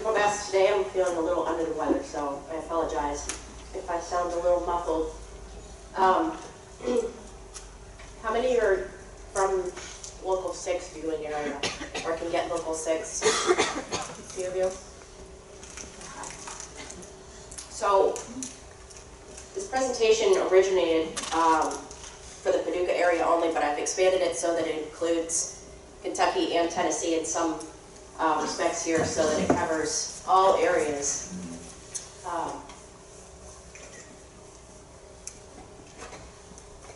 My best today. I'm feeling a little under the weather, so I apologize if I sound a little muffled. How many are from Local 6 do you in your area, or can get Local 6? A few of you? Okay. So this presentation originated for the Paducah area only, but I've expanded it so that it includes Kentucky and Tennessee in some respects here, so that it covers all areas.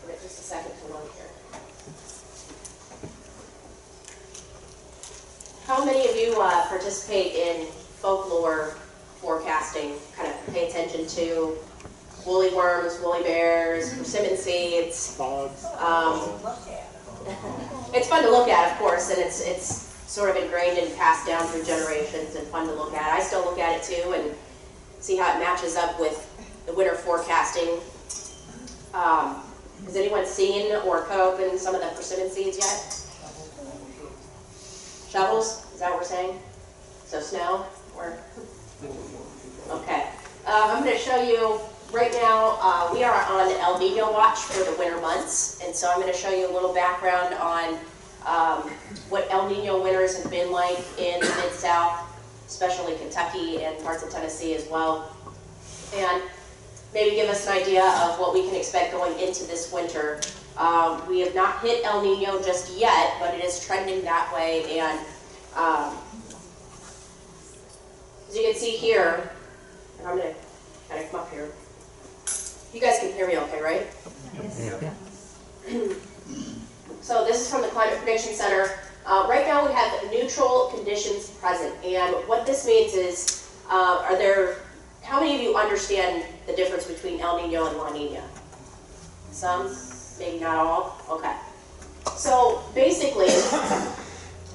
Give it just a second to load here. How many of you participate in folklore forecasting, kind of pay attention to woolly worms, woolly bears, persimmon seeds? It's fun to look at, of course, and it's sort of ingrained and passed down through generations and fun to look at. I still look at it too and see how it matches up with the winter forecasting. Has anyone seen or cut open some of the persimmon seeds yet? Shovels? Is that what we're saying? So snow? Or? Okay. I'm going to show you right now, we are on El Nino watch for the winter months, and so I'm going to show you a little background on what El Nino winters have been like in the Mid-South, especially Kentucky and parts of Tennessee as well, and maybe give us an idea of what we can expect going into this winter. We have not hit El Nino just yet, but it is trending that way, and as you can see here, and I'm going to kind of come up here. You guys can hear me okay, right? Yes. Yeah. So this is from the Climate Prediction Center. Right now we have neutral conditions present, and what this means is, how many of you understand the difference between El Nino and La Nina? Some, maybe not all. Okay. So basically,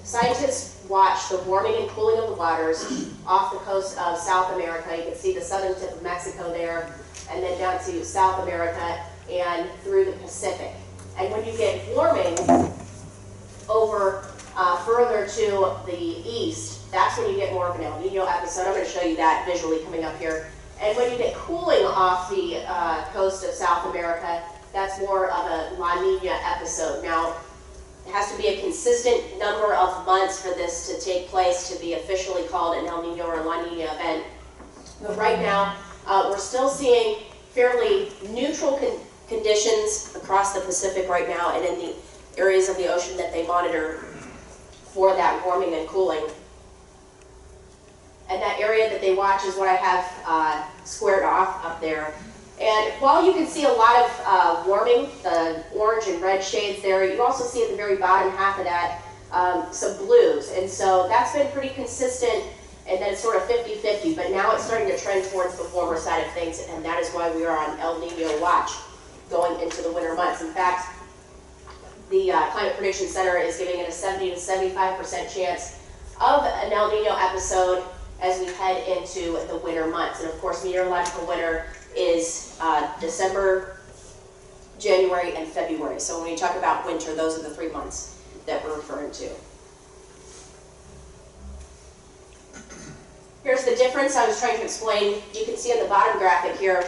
scientists watch the warming and cooling of the waters off the coast of South America. You can see the southern tip of Mexico there, and then down to South America and through the Pacific. And when you get warming over further to the east, that's when you get more of an El Nino episode. I'm going to show you that visually coming up here. And when you get cooling off the coast of South America, that's more of a La Nina episode. Now, it has to be a consistent number of months for this to take place to be officially called an El Nino or La Nina event. But right now, we're still seeing fairly neutral conditions across the Pacific right now and in the areas of the ocean that they monitor for that warming and cooling. And that area that they watch is what I have squared off up there. And while you can see a lot of warming, the orange and red shades there, you also see at the very bottom half of that some blues. And so that's been pretty consistent, and then it's sort of 50-50, but now it's starting to trend towards the warmer side of things, and that is why we are on El Nino watch going into the winter months. In fact, the Climate Prediction Center is giving it a 70 to 75% chance of an El Nino episode as we head into the winter months. And of course, meteorological winter is December, January, and February. So when you talk about winter, those are the 3 months that we're referring to. Here's the difference I was trying to explain. You can see in the bottom graphic here,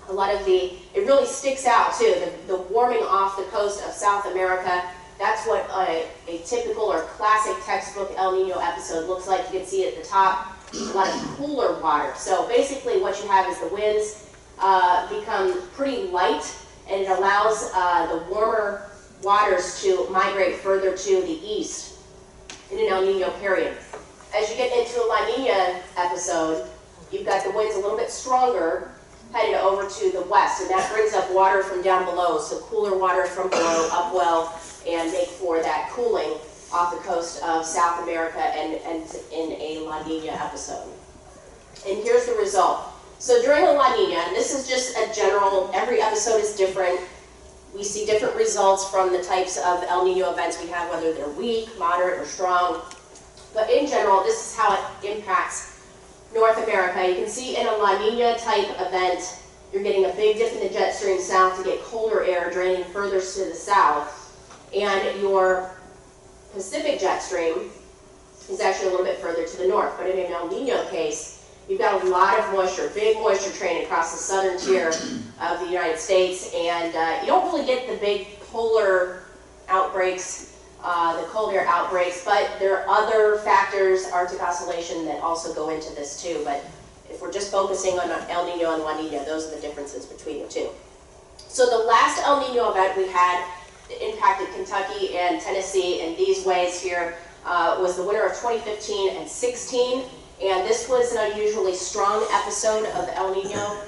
a lot of it really sticks out too, the warming off the coast of South America. That's what a typical or classic textbook El Nino episode looks like. You can see at the top, a lot of cooler water. So basically what you have is the winds become pretty light, and it allows the warmer waters to migrate further to the east in an El Nino period. As you get into a La Nina episode, you've got the winds a little bit stronger headed over to the west, and that brings up water from down below, so cooler water from below up well and make for that cooling off the coast of South America and in a La Nina episode. And here's the result. So during a La Nina, and this is just a general, every episode is different. We see different results from the types of El Nino events we have, whether they're weak, moderate, or strong. But in general, this is how it impacts North America. You can see in a La Nina type event, you're getting a big dip in the jet stream south to get colder air draining further to the south. And your Pacific jet stream is actually a little bit further to the north, but in an El Nino case, you've got a lot of moisture, big moisture train across the southern tier of the United States, and you don't really get the big polar outbreaks, the cold air outbreaks, but there are other factors, Arctic oscillation, that also go into this too. But if we're just focusing on El Nino and La Nina, those are the differences between the two. So the last El Nino event we had that impacted Kentucky and Tennessee in these ways here was the winter of 2015 and 16. And this was an unusually strong episode of El Nino.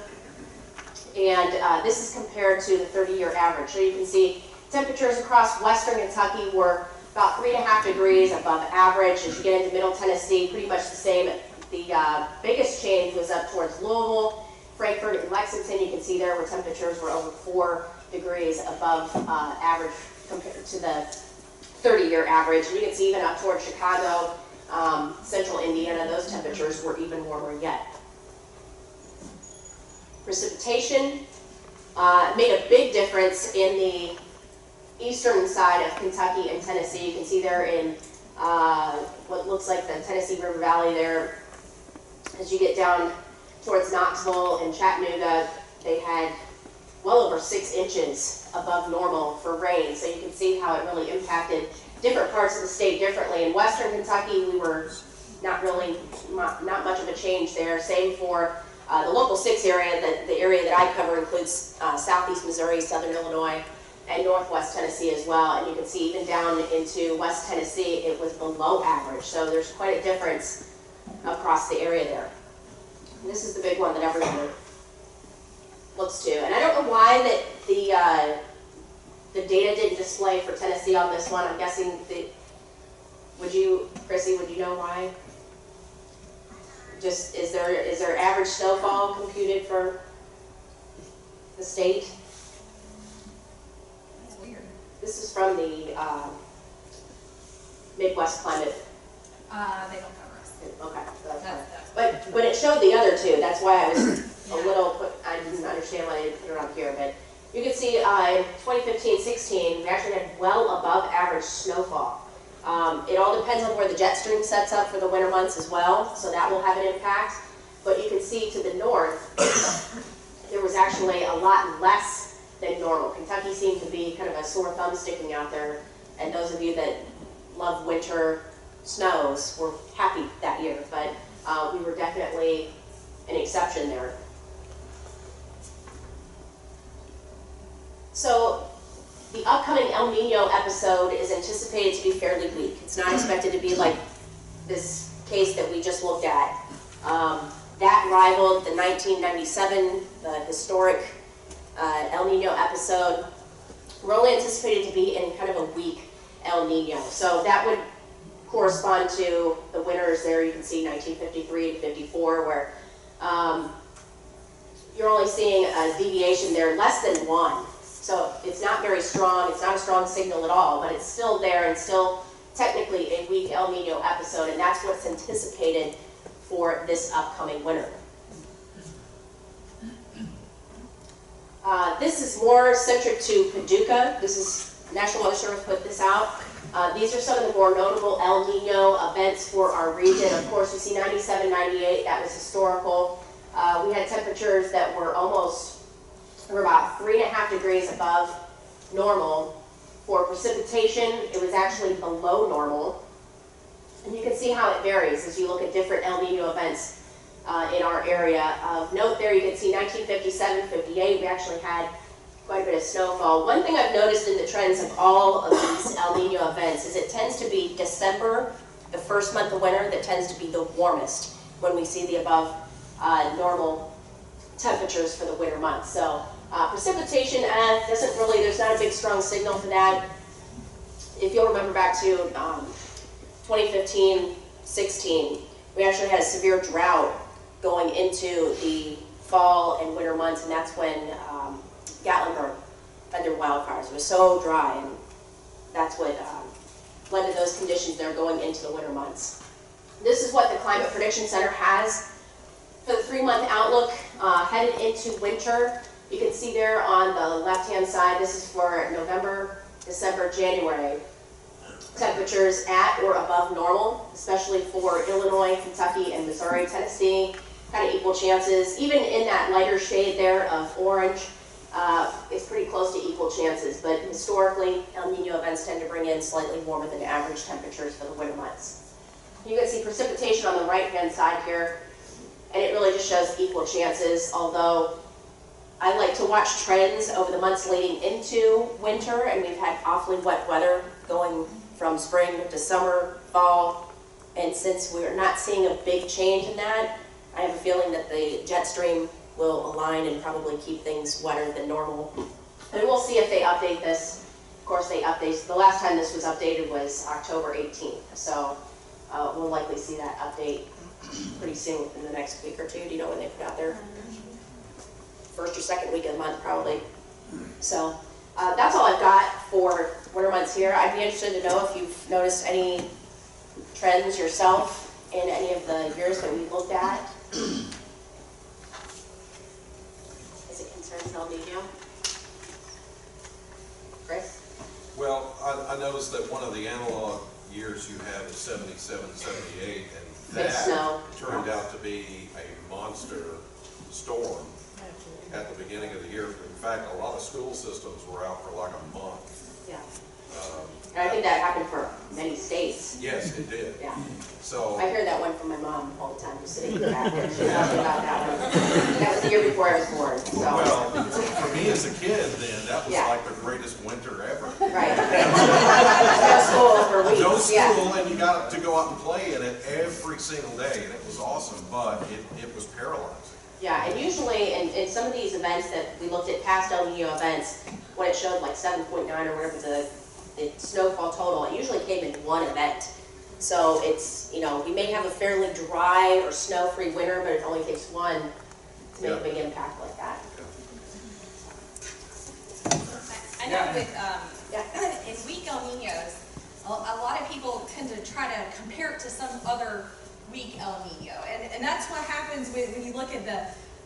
And this is compared to the 30-year average. So you can see temperatures across western Kentucky were about 3.5 degrees above average. As you get into middle Tennessee, pretty much the same. The biggest change was up towards Louisville, Frankfort, and Lexington. You can see there where temperatures were over 4 degrees above average compared to the 30-year average. And you can see even up towards Chicago, central Indiana, those temperatures were even warmer yet. Precipitation made a big difference in the eastern side of Kentucky and Tennessee. You can see there in what looks like the Tennessee River Valley there. As you get down towards Knoxville and Chattanooga, they had well over 6 inches above normal for rain. So you can see how it really impacted different parts of the state differently. In western Kentucky, we were not much of a change there. Same for the Local 6 area. The area that I cover includes southeast Missouri, southern Illinois, and northwest Tennessee as well. And you can see even down into west Tennessee, it was below average. So there's quite a difference across the area there. And this is the big one that everyone looks to. And I don't know why that the data didn't display for Tennessee on this one. I'm guessing that, Chrissy, would you know why? Just, is there average snowfall computed for the state? That's weird. This is from the Midwest Climate. They don't cover us. Okay, so that's fine. That's But it showed the other two. That's why I was a little, I didn't understand why they didn't put it on here. But you can see in 2015-16, we actually had well above average snowfall. It all depends on where the jet stream sets up for the winter months as well, so that will have an impact. But you can see to the north, there was actually a lot less than normal. Kentucky seemed to be kind of a sore thumb sticking out there, and those of you that love winter snows were happy that year, but we were definitely an exception there. So the upcoming El Nino episode is anticipated to be fairly weak. It's not expected to be like this case that we just looked at. That rivaled the 1997, the historic El Nino episode. We're only anticipated to be in kind of a weak El Nino. So that would correspond to the winters there. You can see 1953 to 54, where you're only seeing a deviation there less than 1. So it's not very strong, it's not a strong signal at all, but it's still there and still technically a weak El Nino episode, and that's what's anticipated for this upcoming winter. This is more centric to Paducah. This is, National Weather Service put this out. These are some of the more notable El Nino events for our region. Of course, you see 97, 98, that was historical. We had temperatures that were about 3.5 degrees above normal. For precipitation, it was actually below normal. And you can see how it varies as you look at different El Nino events in our area. Of note there, you can see 1957, 58, we actually had quite a bit of snowfall. One thing I've noticed in the trends of all of these El Nino events is it tends to be December, the first month of winter, that tends to be the warmest when we see the above normal temperatures for the winter months. So precipitation doesn't really, there's not a big strong signal for that. If you'll remember back to 2015-16, we actually had a severe drought going into the fall and winter months, and that's when Gatlinburg had their wildfires. It was so dry, and that's what led to those conditions there going into the winter months. This is what the Climate Prediction Center has for the 3-month outlook headed into winter. You can see there on the left-hand side, this is for November, December, January. temperatures at or above normal, especially for Illinois, Kentucky, and Missouri. Tennessee, kind of equal chances. Even in that lighter shade there of orange, it's pretty close to equal chances, but historically, El Nino events tend to bring in slightly warmer than average temperatures for the winter months. You can see precipitation on the right-hand side here, and it really just shows equal chances, although I like to watch trends over the months leading into winter, and we've had awfully wet weather going from spring to summer, fall, and since we're not seeing a big change in that, I have a feeling that the jet stream will align and probably keep things wetter than normal. And we'll see if they update this. Of course, they update. The last time this was updated was October 18th, so we'll likely see that update pretty soon within the next week or two. Do you know when they put out their first or second week of the month, probably? So that's all I've got for winter months here. I'd be interested to know if you've noticed any trends yourself in any of the years that we looked at. As it concerns El Nino. Chris? Well, I noticed that one of the analog years you had was 77, 78, and that turned out to be a monster storm at the beginning of the year. In fact, a lot of school systems were out for like a month. Yeah. And I think that happened for many states. Yes, it did. Yeah. So I hear that one from my mom all the time, just sitting in the back. She's talking about that one. That was the year before I was born. So. Well, for me as a kid, then that was like the greatest winter ever. Right. No school for weeks. No school, and you got to go out and play in it every single day, and it was awesome. But it was paralyzing. Yeah, and usually in some of these events that we looked at, past El Nino events, when it showed like 7.9 or whatever the snowfall total, it usually came in one event. So it's, you know, we may have a fairly dry or snow-free winter, but it only takes one to make a big impact like that. I know with in weak El Ninos, a lot of people tend to try to compare it to some other weak El Nino, and that's what happens when you look at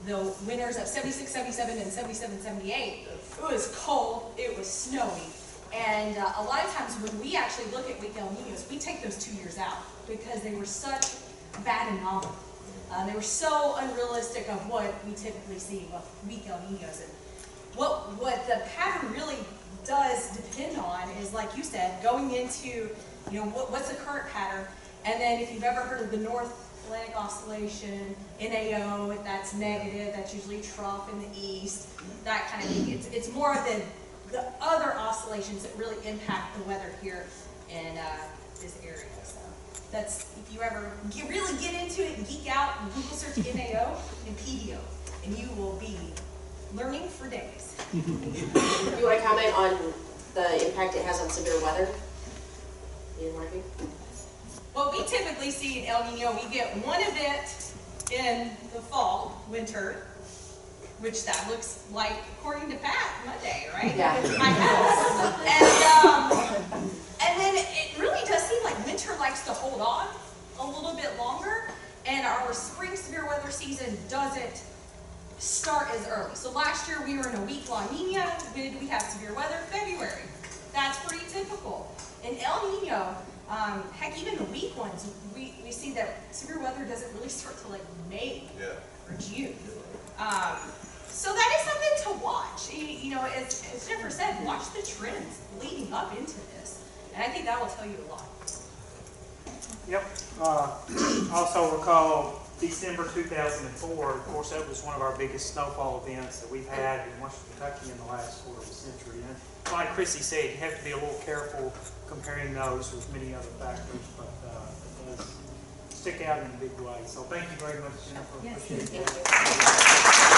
the winters of 76, 77, and 77, 78. It was cold, it was snowy, and a lot of times when we actually look at weak El Ninos, we take those 2 years out because they were such bad anomalies. They were so unrealistic of what we typically see with weak El Ninos. And what the pattern really does depend on is, like you said, going into, you know, what's the current pattern, and then if you've ever heard of the North Atlantic Oscillation, NAO, if that's negative, that's usually trough in the east, that kind of thing. It's more of the other oscillations that really impact the weather here in this area. So that's, if you ever really get into it and geek out and Google search NAO and PDO, and you will be learning for days. Do you want to comment on the impact it has on severe weather? What we typically see in El Nino, we get one event in the fall, winter, which that looks like, according to Pat, Monday, right? Yeah. My house. And then it really does seem like winter likes to hold on a little bit longer, and our spring severe weather season doesn't start as early. So last year we were in a weak La Nina. When did we have severe weather? February. That's pretty typical. In El Nino, heck, even the weak ones, we see that severe weather doesn't really start till like May or June. So that is something to watch. You know, as Jennifer said, watch the trends leading up into this. And I think that will tell you a lot. Yep. Also recall December 2004, of course, that was one of our biggest snowfall events that we've had in Western Kentucky in the last quarter of a century. And like Chrissy said, you have to be a little careful comparing those with many other factors, but it does stick out in a big way. So thank you very much, Jennifer. Yes, appreciate thank you.